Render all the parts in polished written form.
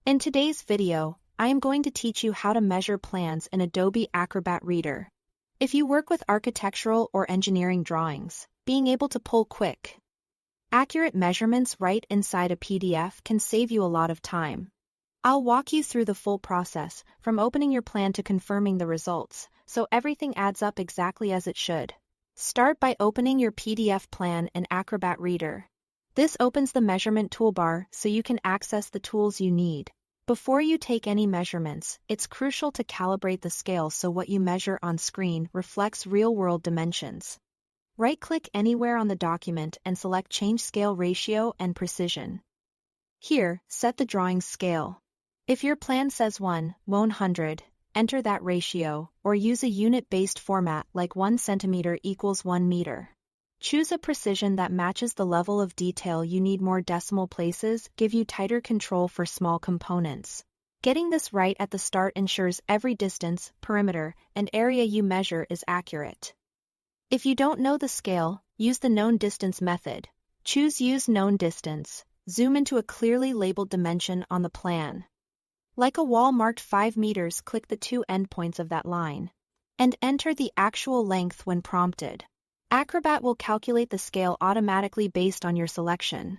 In today's video, I am going to teach you how to measure plans in Adobe Acrobat Reader. If you work with architectural or engineering drawings, being able to pull quick, accurate measurements right inside a PDF can save you a lot of time. I'll walk you through the full process, from opening your plan to confirming the results, so everything adds up exactly as it should. Start by opening your PDF plan in Acrobat Reader. This opens the measurement toolbar so you can access the tools you need. Before you take any measurements, it's crucial to calibrate the scale so what you measure on screen reflects real-world dimensions. Right-click anywhere on the document and select Change Scale Ratio and Precision. Here, set the drawing's scale. If your plan says 1:100, enter that ratio, or use a unit-based format like 1 centimeter equals 1 meter. Choose a precision that matches the level of detail you need. More decimal places give you tighter control for small components. Getting this right at the start ensures every distance, perimeter, and area you measure is accurate. If you don't know the scale, use the known distance method. Choose Use Known Distance. Zoom into a clearly labeled dimension on the plan. Like a wall marked 5 meters, click the two endpoints of that line. And enter the actual length when prompted. Acrobat will calculate the scale automatically based on your selection.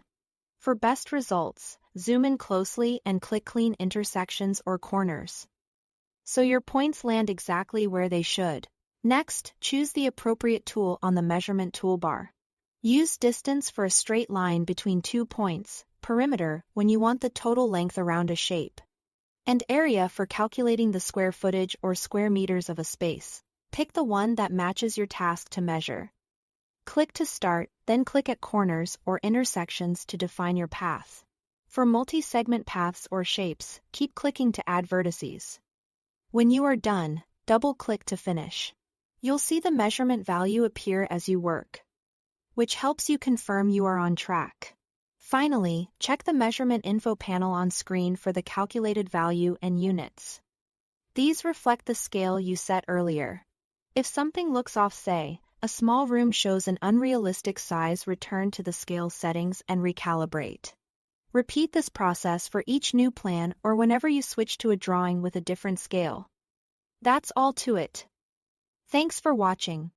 For best results, zoom in closely and click Clean Intersections or Corners, so your points land exactly where they should. Next, choose the appropriate tool on the measurement toolbar. Use Distance for a straight line between 2 points, Perimeter when you want the total length around a shape, and Area for calculating the square footage or square meters of a space. Pick the one that matches your task to measure. Click to start, then click at Corners or Intersections to define your path. For multi-segment paths or shapes, keep clicking to add vertices. When you are done, double-click to finish. You'll see the measurement value appear as you work, which helps you confirm you are on track. Finally, check the measurement info panel on screen for the calculated value and units. These reflect the scale you set earlier. If something looks off, say, a small room shows an unrealistic size, return to the scale settings and recalibrate. Repeat this process for each new plan or whenever you switch to a drawing with a different scale. That's all to it. Thanks for watching.